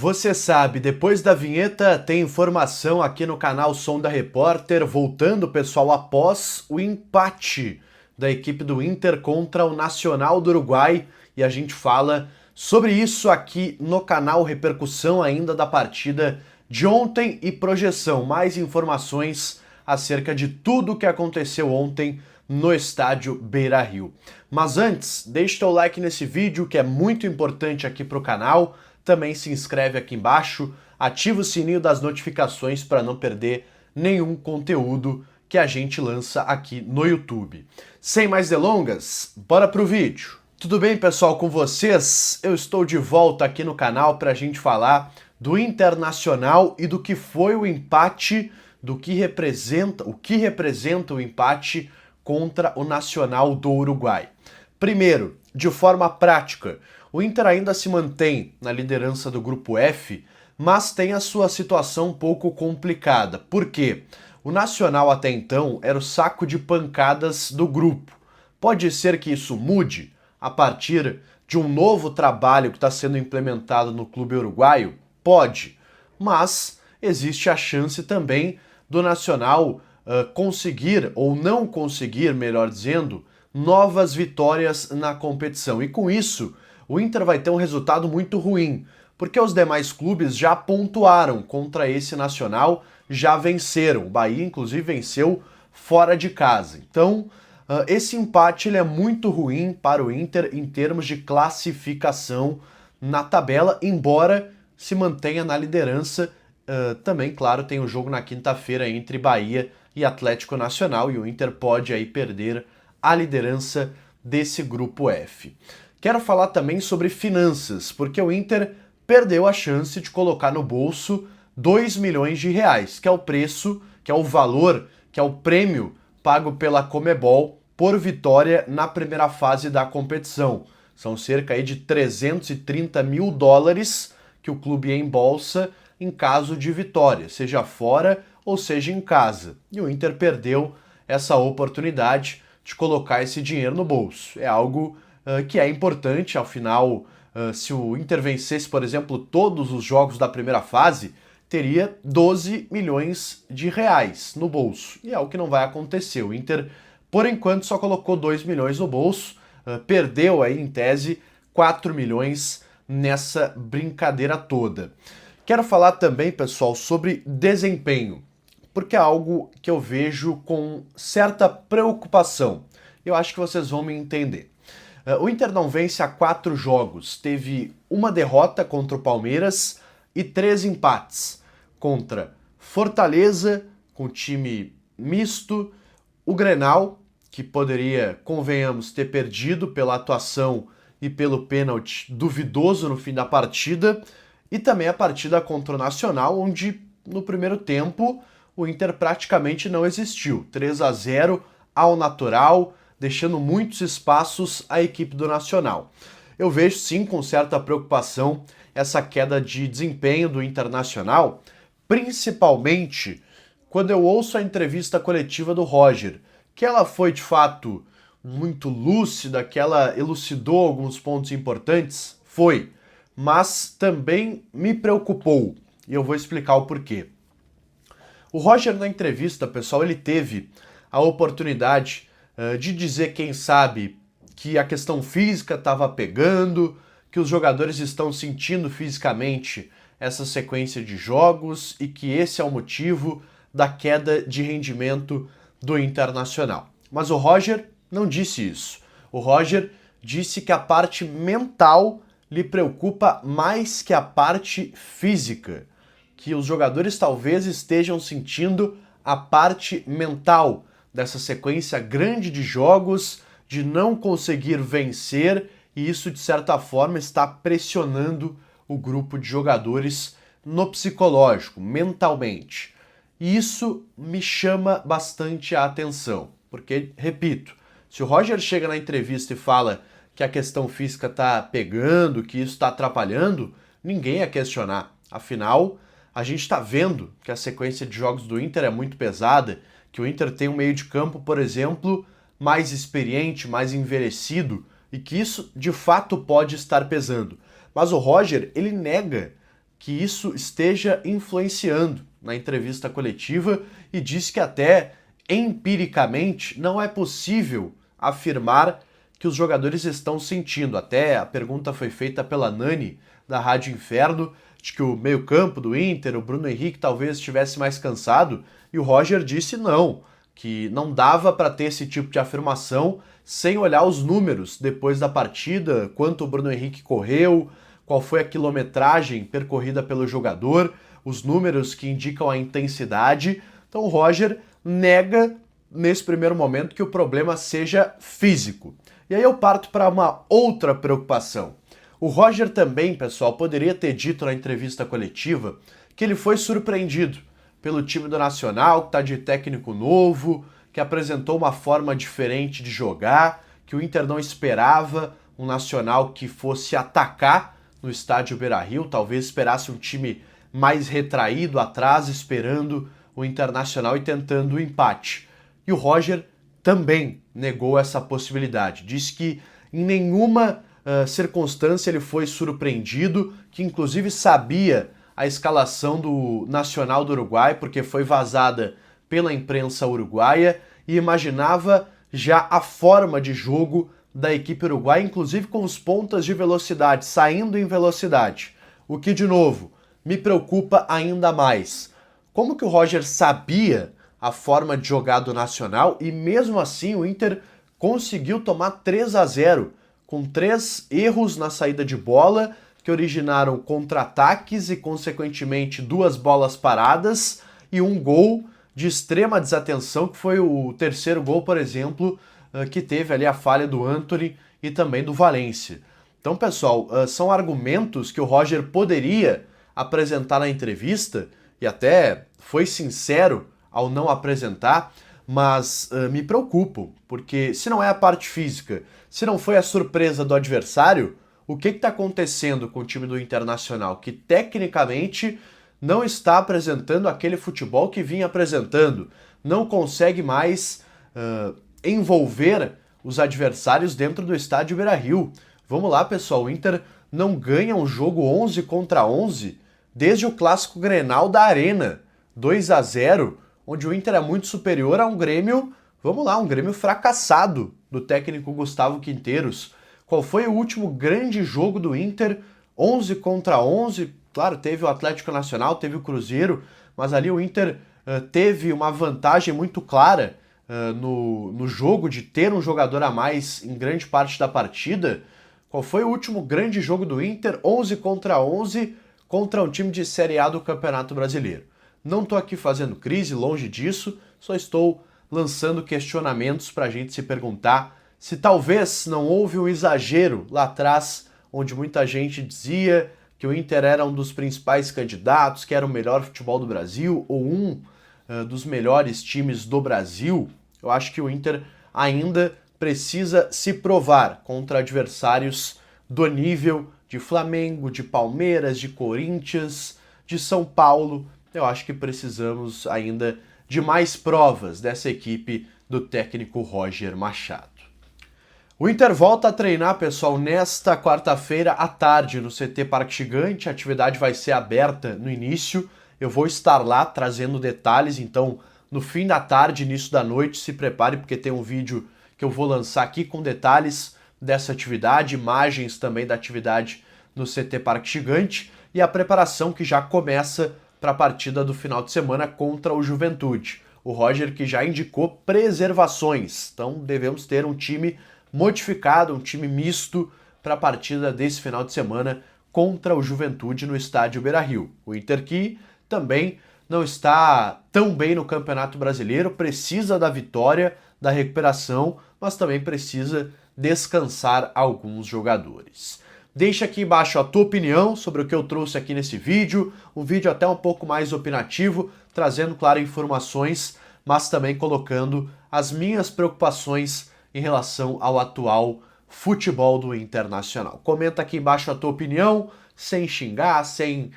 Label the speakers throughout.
Speaker 1: Você sabe, depois da vinheta tem informação aqui no canal Som da Repórter, voltando pessoal após o empate da equipe do Inter contra o Nacional do Uruguai e a gente fala sobre isso aqui no canal, repercussão ainda da partida de ontem e projeção, mais informações acerca de tudo o que aconteceu ontem no estádio Beira-Rio. Mas antes, deixa o teu like nesse vídeo que é muito importante aqui para o canal. Também se inscreve aqui embaixo, ativa o sininho das notificações para não perder nenhum conteúdo que a gente lança aqui no YouTube. Sem mais delongas, bora pro vídeo! Tudo bem, pessoal, com vocês? Eu estou de volta aqui no canal para a gente falar do Internacional e do que foi o empate, o que representa o empate contra o Nacional do Uruguai. Primeiro, de forma prática, o Inter ainda se mantém na liderança do Grupo F, mas tem a sua situação um pouco complicada. Por quê? O Nacional até então era o saco de pancadas do grupo. Pode ser que isso mude a partir de um novo trabalho que está sendo implementado no clube uruguaio? Pode, mas existe a chance também do Nacional conseguir, ou não conseguir, melhor dizendo, novas vitórias na competição. E com isso, o Inter vai ter um resultado muito ruim, porque os demais clubes já pontuaram contra esse Nacional, já venceram. O Bahia, inclusive, venceu fora de casa. Então, esse empate ele é muito ruim para o Inter em termos de classificação na tabela, embora se mantenha na liderança. Também, claro, tem o jogo na quinta-feira entre Bahia e Atlético Nacional, e o Inter pode aí perder a liderança desse grupo F. Quero falar também sobre finanças, porque o Inter perdeu a chance de colocar no bolso 2 milhões de reais, que é o preço, que é o valor, que é o prêmio pago pela Conmebol por vitória na primeira fase da competição. São cerca aí de 330 mil dólares que o clube embolsa em caso de vitória, seja fora ou seja em casa. E o Inter perdeu essa oportunidade de colocar esse dinheiro no bolso. É algo que é importante, afinal, se o Inter vencesse, por exemplo, todos os jogos da primeira fase, teria 12 milhões de reais no bolso. E é o que não vai acontecer. O Inter, por enquanto, só colocou 2 milhões no bolso, perdeu aí, em tese, 4 milhões nessa brincadeira toda. Quero falar também, pessoal, sobre desempenho, porque é algo que eu vejo com certa preocupação. Eu acho que vocês vão me entender. O Inter não vence há 4 jogos, teve uma derrota contra o Palmeiras e 3 empates contra Fortaleza, com time misto, o Grenal, que poderia, convenhamos, ter perdido pela atuação e pelo pênalti duvidoso no fim da partida, e também a partida contra o Nacional, onde no primeiro tempo o Inter praticamente não existiu. 3-0 ao natural, deixando muitos espaços à equipe do Nacional. Eu vejo sim com certa preocupação essa queda de desempenho do Internacional, principalmente quando eu ouço a entrevista coletiva do Roger, que ela foi de fato muito lúcida, que ela elucidou alguns pontos importantes, foi, mas também me preocupou, e eu vou explicar o porquê. O Roger, na entrevista, pessoal, ele teve a oportunidade de dizer, quem sabe, que a questão física estava pegando, que os jogadores estão sentindo fisicamente essa sequência de jogos e que esse é o motivo da queda de rendimento do Internacional. Mas o Roger não disse isso. O Roger disse que a parte mental lhe preocupa mais que a parte física, que os jogadores talvez estejam sentindo a parte mental dessa sequência grande de jogos, de não conseguir vencer, e isso de certa forma está pressionando o grupo de jogadores no psicológico, mentalmente. E isso me chama bastante a atenção, porque, repito, se o Roger chega na entrevista e fala que a questão física está pegando, que isso está atrapalhando, ninguém ia questionar. Afinal, a gente está vendo que a sequência de jogos do Inter é muito pesada, que o Inter tem um meio de campo, por exemplo, mais experiente, mais envelhecido, e que isso de fato pode estar pesando. Mas o Roger, ele nega que isso esteja influenciando na entrevista coletiva e diz que até empiricamente não é possível afirmar que os jogadores estão sentindo. Até a pergunta foi feita pela Nani, da Rádio Inferno, de que o meio-campo do Inter, o Bruno Henrique, talvez estivesse mais cansado, e o Roger disse não, que não dava para ter esse tipo de afirmação sem olhar os números depois da partida, quanto o Bruno Henrique correu, qual foi a quilometragem percorrida pelo jogador, os números que indicam a intensidade. Então o Roger nega, nesse primeiro momento, que o problema seja físico. E aí eu parto para uma outra preocupação. O Roger também, pessoal, poderia ter dito na entrevista coletiva que ele foi surpreendido pelo time do Nacional, que está de técnico novo, que apresentou uma forma diferente de jogar, que o Inter não esperava um Nacional que fosse atacar no estádio Beira-Rio, talvez esperasse um time mais retraído atrás, esperando o Internacional e tentando o empate. E o Roger também negou essa possibilidade, disse que em nenhuma circunstância ele foi surpreendido, que inclusive sabia a escalação do Nacional do Uruguai, porque foi vazada pela imprensa uruguaia, e imaginava já a forma de jogo da equipe uruguaia, inclusive com os pontas de velocidade, saindo em velocidade. O que, de novo, me preocupa ainda mais. Como que o Roger sabia a forma de jogar do Nacional e mesmo assim o Inter conseguiu tomar 3-0, com 3 erros na saída de bola, que originaram contra-ataques e, consequentemente, 2 bolas paradas e um gol de extrema desatenção, que foi o terceiro gol, por exemplo, que teve ali a falha do Antony e também do Valência. Então, pessoal, são argumentos que o Roger poderia apresentar na entrevista e até foi sincero ao não apresentar, mas me preocupo, porque se não é a parte física, se não foi a surpresa do adversário, o que está acontecendo com o time do Internacional? Que tecnicamente não está apresentando aquele futebol que vinha apresentando, não consegue mais envolver os adversários dentro do estádio Beira-Rio. Vamos lá, pessoal, o Inter não ganha um jogo 11 contra 11 desde o clássico Grenal da Arena, 2-0, onde o Inter é muito superior a um Grêmio, vamos lá, um Grêmio fracassado do técnico Gustavo Quinteiros. Qual foi o último grande jogo do Inter? 11 contra 11, claro, teve o Atlético Nacional, teve o Cruzeiro, mas ali o Inter teve uma vantagem muito clara no jogo de ter um jogador a mais em grande parte da partida. Qual foi o último grande jogo do Inter? 11 contra 11 contra um time de Série A do Campeonato Brasileiro. Não estou aqui fazendo crise, longe disso, só estou lançando questionamentos para a gente se perguntar se talvez não houve um exagero lá atrás, onde muita gente dizia que o Inter era um dos principais candidatos, que era o melhor futebol do Brasil, ou dos melhores times do Brasil. Eu acho que o Inter ainda precisa se provar contra adversários do nível de Flamengo, de Palmeiras, de Corinthians, de São Paulo. Eu acho que precisamos ainda de mais provas dessa equipe do técnico Roger Machado. O Inter volta a treinar, pessoal, nesta quarta-feira à tarde no CT Parque Gigante. A atividade vai ser aberta no início. Eu vou estar lá trazendo detalhes, então no fim da tarde, início da noite, se prepare porque tem um vídeo que eu vou lançar aqui com detalhes dessa atividade, imagens também da atividade no CT Parque Gigante e a preparação que já começa para a partida do final de semana contra o Juventude. O Roger que já indicou preservações, então devemos ter um time modificado, um time misto para a partida desse final de semana contra o Juventude no estádio Beira-Rio. O Inter que também não está tão bem no Campeonato Brasileiro, precisa da vitória, da recuperação, mas também precisa descansar alguns jogadores. Deixa aqui embaixo a tua opinião sobre o que eu trouxe aqui nesse vídeo, um vídeo até um pouco mais opinativo, trazendo, claro, informações, mas também colocando as minhas preocupações em relação ao atual futebol do Internacional. Comenta aqui embaixo a tua opinião, sem xingar, sem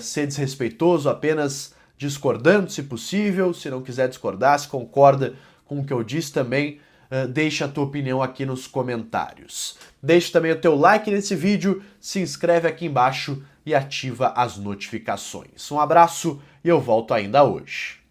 Speaker 1: ser desrespeitoso, apenas discordando, se possível. Se não quiser discordar, se concorda com o que eu disse também, deixa a tua opinião aqui nos comentários. Deixa também o teu like nesse vídeo, se inscreve aqui embaixo, e ativa as notificações. Um abraço e eu volto ainda hoje.